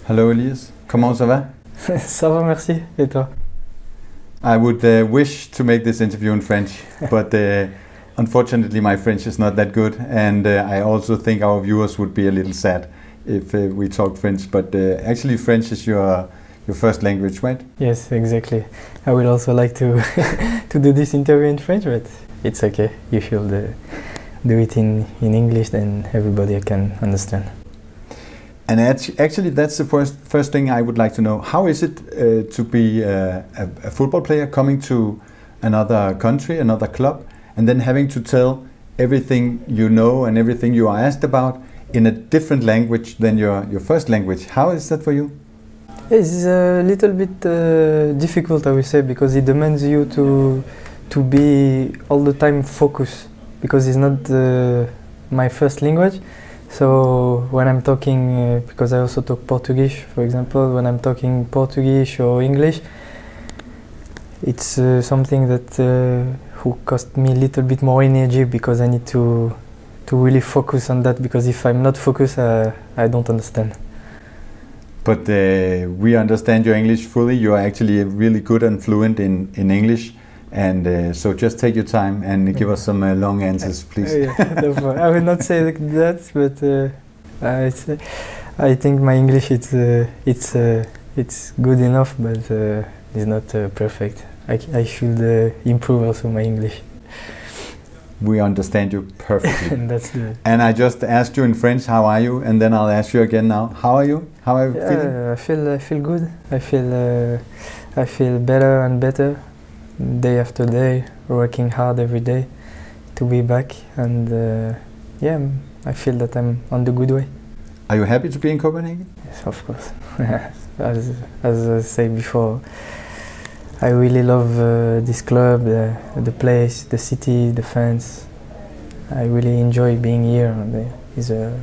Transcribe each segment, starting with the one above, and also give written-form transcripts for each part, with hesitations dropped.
Hello Elias, comment ça va? Ça va, merci. Et toi? I would wish to make this interview in French, but unfortunately my French is not that good, and I also think our viewers would be a little sad if we talked French, but actually French is your first language, right? Yes, exactly. I would also like to to do this interview in French, but it's okay. You should do it in English, then everybody can understand. And actually, that's the first thing I would like to know. How is it to be a football player coming to another country, another club, and then having to tell everything you know and everything you are asked about in a different language than your first language? How is that for you? It's a little bit difficult, I would say, because it demands you to be all the time focused, because it's not my first language. So when I'm talking, because I also talk Portuguese, for example, when I'm talking Portuguese or English, it's something that who cost me a little bit more energy, because I need to really focus on that, because if I'm not focused, I don't understand. But we understand your English fully. You are actually really good and fluent in English. And so just take your time and give us some long answers, please. I will not say that, but I think my English it's good enough, but it's not perfect. I should improve also my English. We understand you perfectly. That's good. And I just asked you in French, how are you? And then I'll ask you again now. How are you? How are you feeling? I feel good. I feel better and better. Day after day, working hard every day to be back, and yeah, I feel that I'm on the good way. Are you happy to be in Copenhagen? Yes, of course. as I said before, I really love this club, the place, the city, the fans. I really enjoy being here, and it's a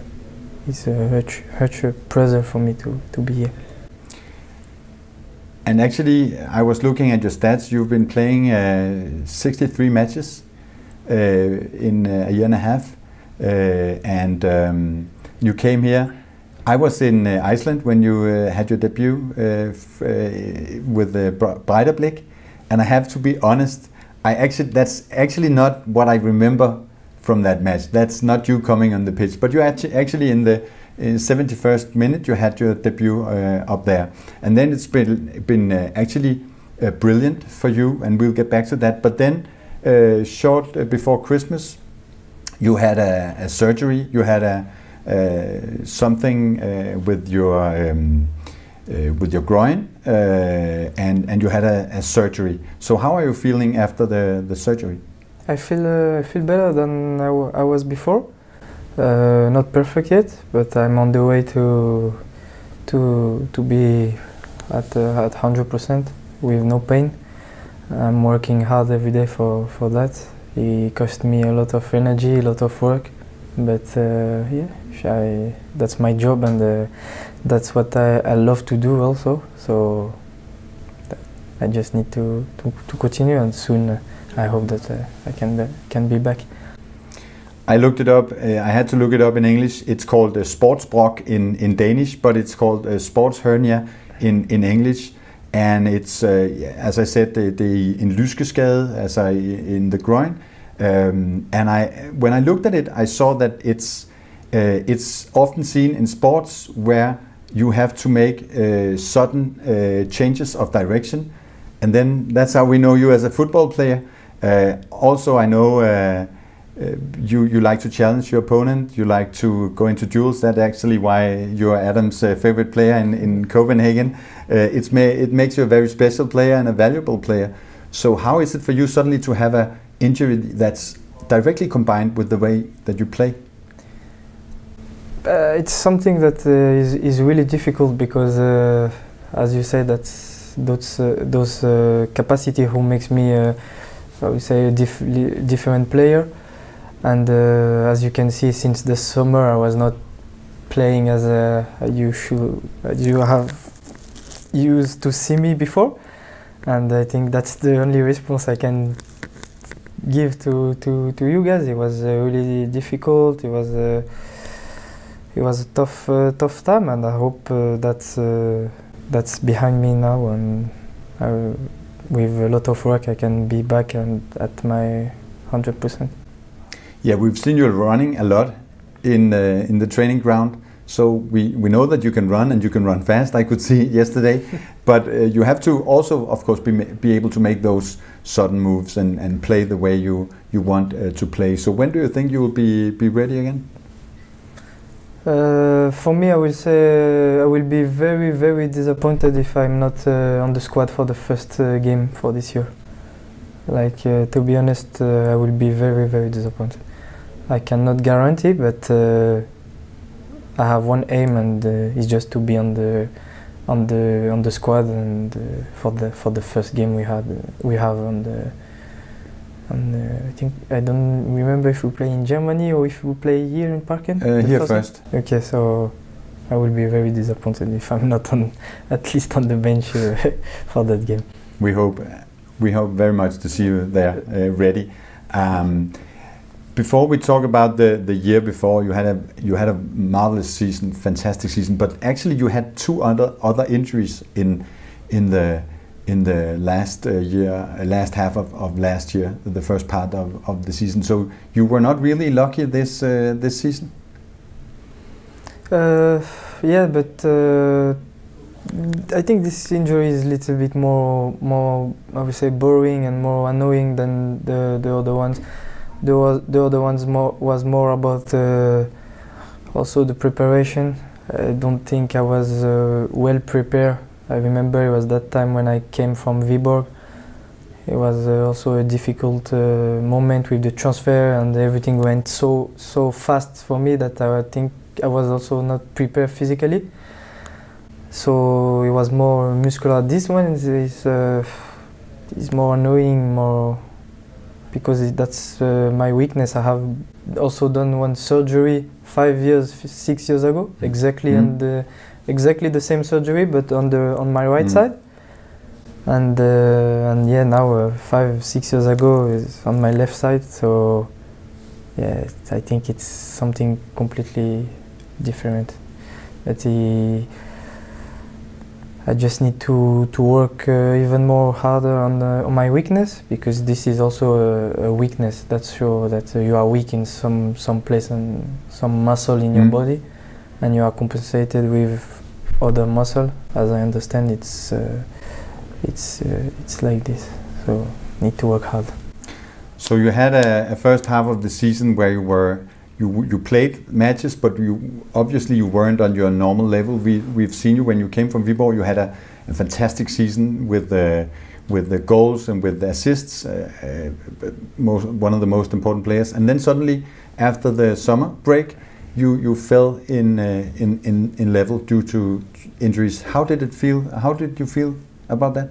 huge pleasure for me to be here. And actually, I was looking at your stats. You've been playing 63 matches in a year and a half, and you came here. I was in Iceland when you had your debut with Breiðablik, and I have to be honest. That's actually not what I remember from that match. That's not you coming on the pitch, but you actually in the 71st minute you had your debut up there, and then it's been actually brilliant for you, and we'll get back to that. But then short before Christmas you had a surgery. You had something with your groin, and you had a surgery. So how are you feeling after the surgery? I feel better than I was before. Not perfect yet, but I'm on the way to be at 100% with no pain. I'm working hard every day for that. It cost me a lot of energy, a lot of work, but yeah, that's my job, and that's what I love to do also. So I just need to continue, and soon I hope that I can be back. I looked it up. I had to look it up in English. It's called sportsbrok in Danish, but it's called sports hernia in English. And it's, as I said, in lyskeskade, in the groin. When I looked at it, I saw that it's often seen in sports where you have to make sudden changes of direction, and then that's how we know you as a football player. Also, I know. You like to challenge your opponent, you like to go into duels. That's actually why you're Adam's favorite player in Copenhagen. It makes you a very special player and a valuable player. So how is it for you suddenly to have an injury that's directly combined with the way that you play? It's something that is really difficult, because as you say, that's those capacity who makes me I would say a different player. And as you can see, since the summer I was not playing as you have used to see me before, and I think that's the only response I can give to you guys. It was really difficult. It was it was a tough time, and I hope that's behind me now, and with a lot of work I can be back and at my 100%. Yeah, we've seen you running a lot in the training ground, so we know that you can run and you can run fast. I could see yesterday, but you have to also, of course, be able to make those sudden moves and play the way you want to play. So when do you think you will be ready again? For me, I will say I will be very disappointed if I'm not on the squad for the first game for this year. Like, to be honest, I will be very disappointed. I cannot guarantee, but I have one aim, and it's just to be on the squad, and for the first game we have on the. I think I don't remember if we play in Germany or if we play here in Parken. Here first. Okay, so I will be very disappointed if I'm not at least on the bench for that game. We hope very much to see you there, ready. Before we talk about the year before, you had a marvelous season, fantastic season. But actually, you had two other injuries in the last last half of last year, the first part of the season. So you were not really lucky this season. Yeah, but I think this injury is a little bit more I would say boring and more annoying than the other ones. The other ones was more about also the preparation. I don't think I was well prepared. I remember it was that time when I came from Viborg. It was also a difficult moment with the transfer, and everything went so fast for me that I think I was also not prepared physically. So it was more muscular. This one is more annoying, because that's my weakness. I have also done one surgery 6 years ago, exactly, and exactly the same surgery, but on my right side. And yeah, now 5-6 years ago is on my left side. So yeah, I think it's something completely different. But I just need to work even more harder on my weakness, because this is also a weakness. That's sure that you are weak in some place and some muscle in your body, and you are compensated with other muscle. As I understand, it's like this. So need to work hard. So you had a first half of the season where you played matches, but obviously you weren't on your normal level. We've seen you when you came from Viborg. You had a fantastic season with the goals and with the assists, one of the most important players. And then suddenly, after the summer break, you fell in level due to injuries. How did it feel? How did you feel about that?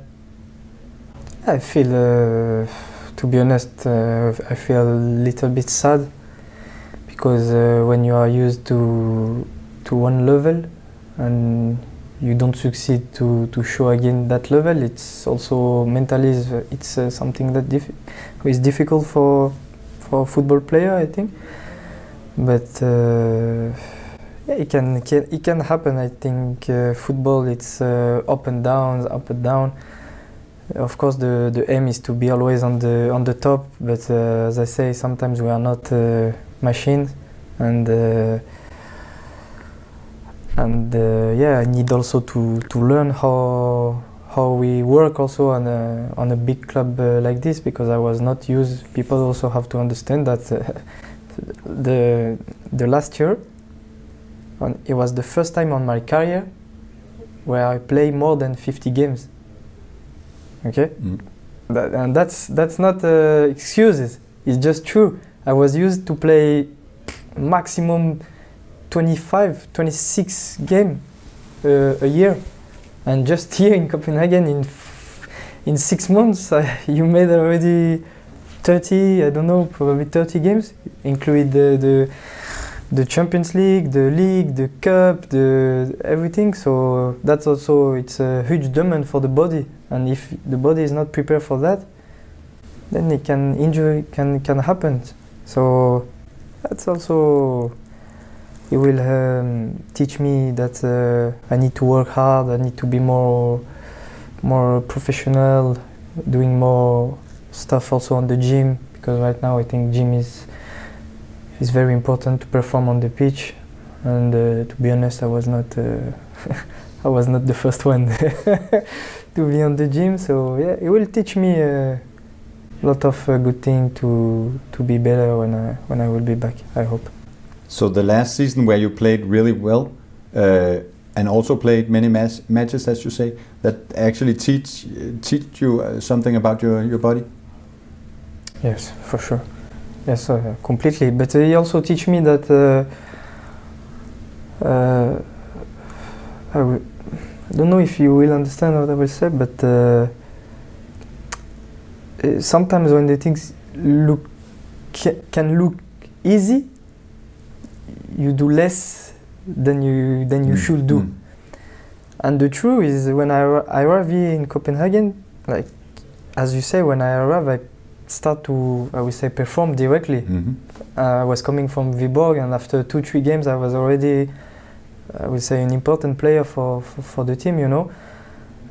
I feel, to be honest, I feel a little bit sad, because when you are used to one level and you don't succeed to show again that level, it's also mentally it's something that is difficult for a football player, I think. But yeah, it can happen. I think football, it's up and down. Of course, the aim is to be always on the top, but as I say, sometimes we are not machines, and yeah, I need also to learn how we work also on a big club like this, because I was not used. People also have to understand that the last year, it was the first time on my career where I play more than 50 games. Okay, and that's not excuses. It's just true. I was used to play maximum 25-26 games a year, and just here in Copenhagen, in 6 months, you made already 30. I don't know, probably 30 games, including the Champions League, the league, the cup, everything. So that's also, it's a huge demand for the body, and if the body is not prepared for that, then injury can happen. So that's also He will teach me that I need to work hard. I need to be more professional, doing more stuff also on the gym, because right now I think gym is very important to perform on the pitch. And to be honest, I was not I was not the first one to be on the gym. So yeah, it will teach me a lot of good things to be better when I will be back, I hope. So the last season where you played really well and also played many matches, as you say, that actually teach you something about your body? Yes, for sure. Yes, completely. But he also teach me that I don't know if you will understand what I will say, but sometimes when the things can look easy, you do less than you should do. And the truth is, when I arrive here in Copenhagen, like as you say, when I arrive, I start to, I would say, perform directly. I was coming from Viborg, and after 2-3 games, I was already, I would say, an important player for the team, you know.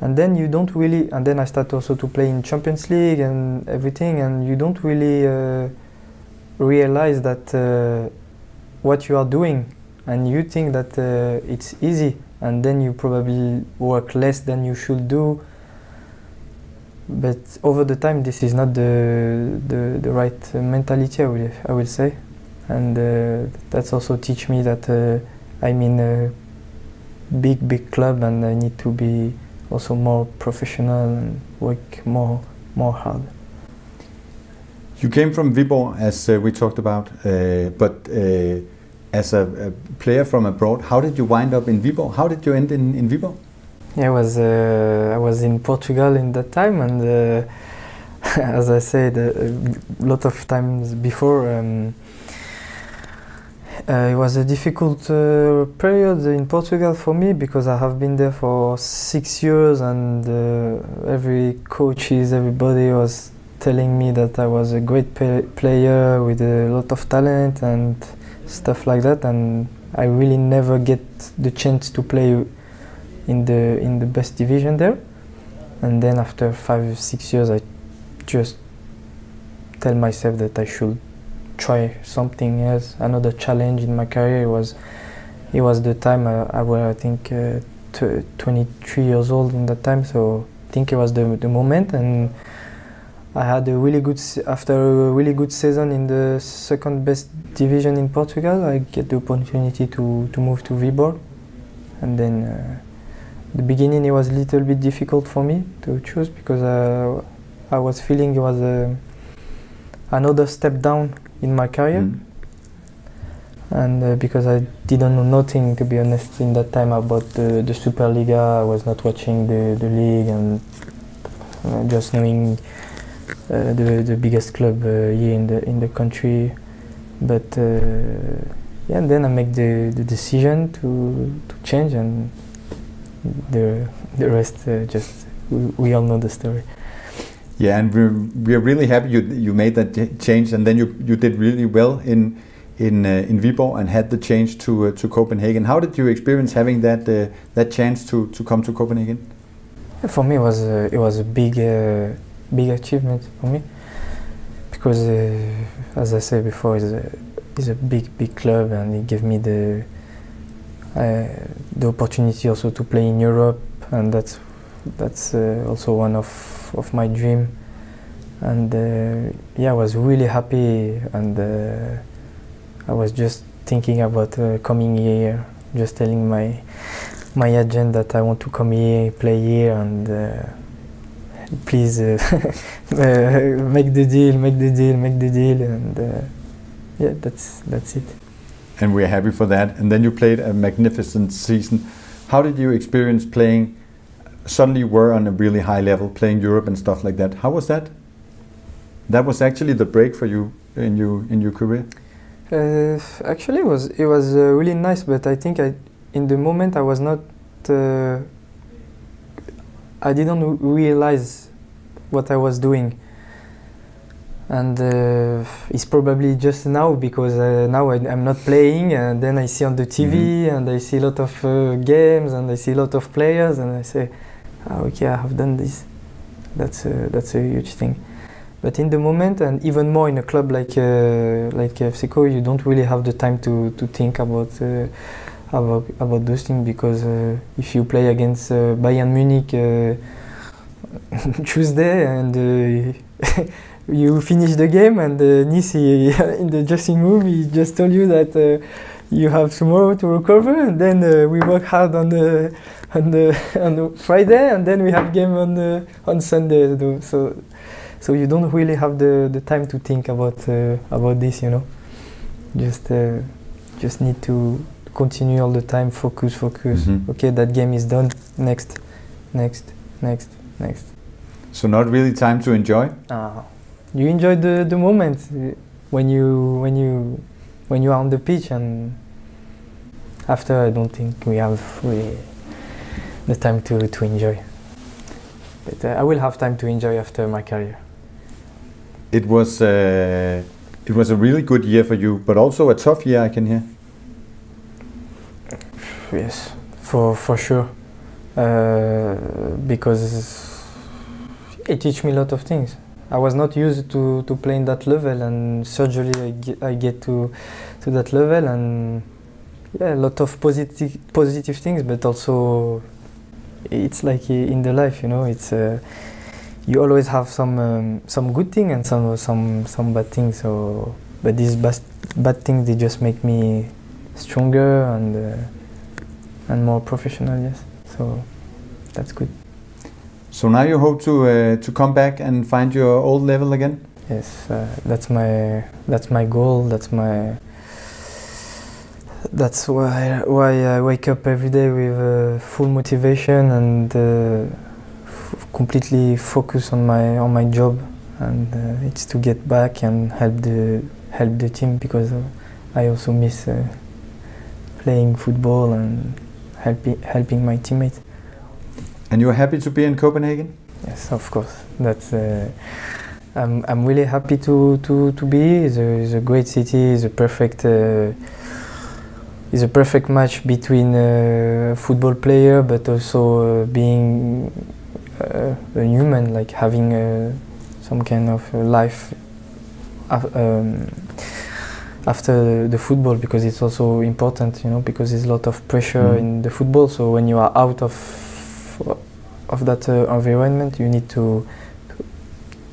And then you don't really, and then I start also to play in Champions League and everything, and you don't really realize that what you are doing, and you think that it's easy, and then you probably work less than you should do. But over the time, this is not the right mentality, I will say, and that's also teach me that I'm in a big club, and I need to be also more professional and work more hard. You came from Viborg, as we talked about, but as a player from abroad, how did you wind up in Viborg? How did you end in Viborg? Yeah, I was in Portugal in that time, and as I said a lot of times before, it was a difficult period in Portugal for me, because I have been there for 6 years, and everybody was telling me that I was a great player with a lot of talent and stuff like that, and I really never get the chance to play in the best division there. And then after 5-6 years, I just tell myself that I should try something else, another challenge in my career. It was the time I was, I think, 23 years old in that time, so I think it was the moment. And I had after a really good season in the second best division in Portugal, I get the opportunity to move to Viborg. And then the beginning, it was a little bit difficult for me to choose, because I was feeling it was another step down in my career. And because I didn't know nothing, to be honest, in that time about the Superliga. I was not watching the league, and just knowing the biggest club here in the country. But yeah, and then I make the decision to change, and the rest just we all know the story. Yeah, and we're really happy you made that change, and then you did really well in Viborg and had the change to Copenhagen. How did you experience having that chance to come to Copenhagen? For me, it was a big achievement for me, because as I said before, it's a big club, and it gave me the opportunity also to play in Europe, and that's also one of my dream. And yeah, I was really happy, and I was just thinking about coming here, just telling my agent that I want to come here, play here, and please make the deal, and yeah, that's it. And we're happy for that. And then you played a magnificent season. How did you experience playing? Suddenly you were on a really high level, playing Europe and stuff like that. How was that? That was actually the break for you in your career. Actually, it was really nice, but I think in the moment I was not. I didn't realize what I was doing. and it's probably just now because now I'm not playing, and then I see on the TV and I see a lot of games and I see a lot of players and I say, oh, okay, I have done this. That's a huge thing. But in the moment, and even more in a club like FCK, you don't really have the time to think about those things, because if you play against Bayern Munich Tuesday and you finish the game, and Nice in the dressing room, he just told you that you have tomorrow to recover, and then we work hard on the Friday, and then we have game on Sunday. So you don't really have the time to think about this, you know. Just need to continue all the time. Focus. Okay, that game is done. Next. So not really time to enjoy? You enjoy the moment when you are on the pitch, and after I don't think we have really the time to enjoy. But I will have time to enjoy after my career. It was a really good year for you, but also a tough year, I can hear. Yes, for sure. Because it teach me a lot of things. I was not used to playing that level, and surgery I get to that level, and yeah, a lot of positive things, but also it's like in the life, you know. It's you always have some good thing and some bad things. So, but these bad things, they just make me stronger and more professional. Yes, so that's good. So now you hope to come back and find your old level again? Yes, that's my goal. That's why I wake up every day with full motivation and completely focus on my job, and it's to get back and help the team, because I also miss playing football and helping my teammates. And you're happy to be in Copenhagen? Yes, of course. That's I'm really happy to be. It's a great city. It's a perfect match between a football player, but also being a human, like having some kind of life after the football, because it's also important, you know, because there's a lot of pressure in the football. So when you are out of that environment, you need to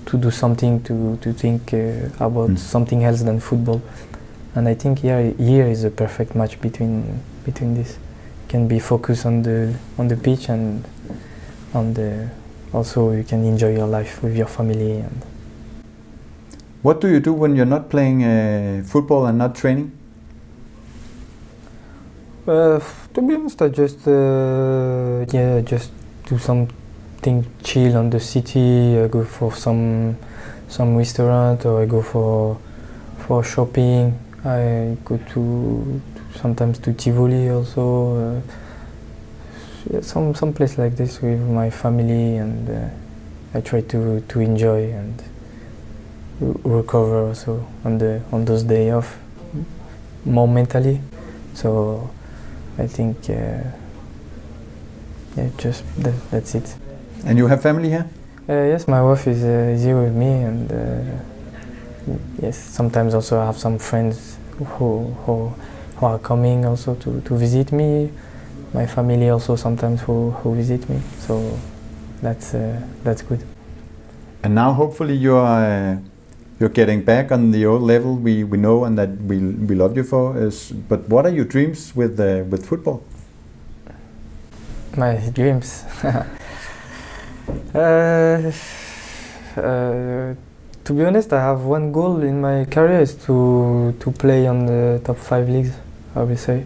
do something, to think about something else than football. And I think here is a perfect match between this. You can be focused on the pitch, and also you can enjoy your life with your family. And what do you do when you're not playing football and not training? To be honest, I just do something chill on the city. I go for some restaurant, or I go for shopping. I go sometimes to Tivoli also. Some place like this with my family, and I try to enjoy and recover also on those days off, more mentally. So I think just that's it. And you have family here? Yes, my wife is here with me, and yes, sometimes also I have some friends who are coming also to visit me. My family also sometimes who visit me, so that's good. And now hopefully you're getting back on the old level we know and that we love you for. But what are your dreams with football? My dreams. To be honest, I have one goal in my career, is to play on the top 5 leagues, I will say.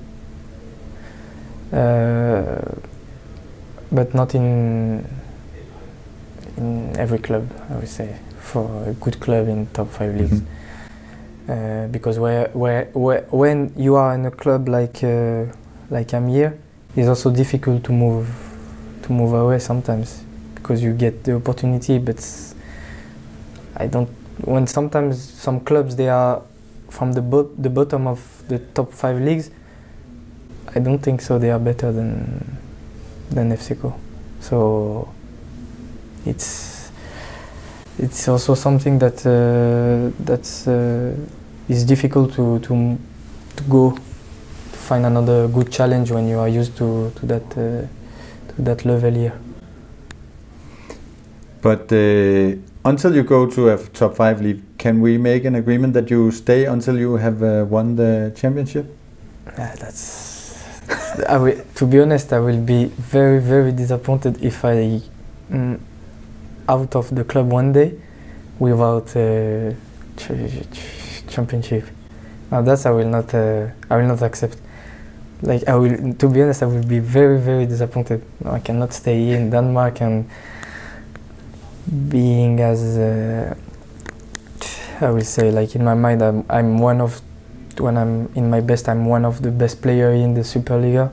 But not in every club, I would say. For a good club in top 5 leagues, because when you are in a club like I'm here, it's also difficult to move away sometimes, because you get the opportunity, but I don't when sometimes some clubs they are from the bottom of the top 5 leagues, I don't think so they are better than FCK. So it's also something that is difficult to go to find another good challenge when you are used to that level here. But until you go to a top 5 league, can we make an agreement that you stay until you have won the championship? To be honest, I will be very, very disappointed if I out of the club one day without championship. Now that I will not accept. Like to be honest, I will be very, very disappointed. No, I cannot stay here in Denmark and being as I will say, like in my mind, I'm one of, when I'm in my best, I'm one of the best players in the Superliga,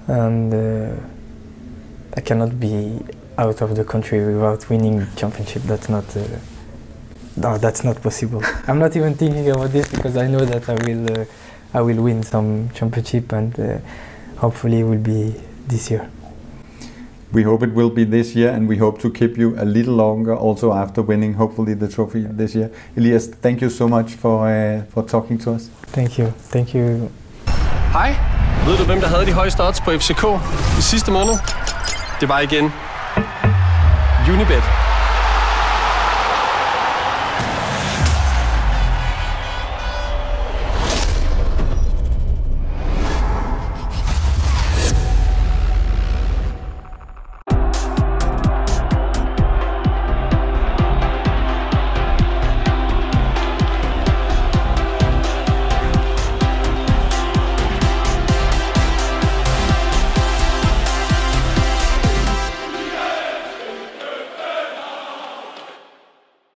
and I cannot be out of the country without winning championship. That's not that's not possible. I'm not even thinking about this because I know that I will win some championship, and hopefully it will be this year. We hope it will be this year, and we hope to keep you a little longer also after winning hopefully the trophy this year. Elias, thank you so much for talking to us. Thank you. Thank you. Hej. Ved du, hvem der havde de højeste odds på FCK i sidste måned? Det var igen Unibet.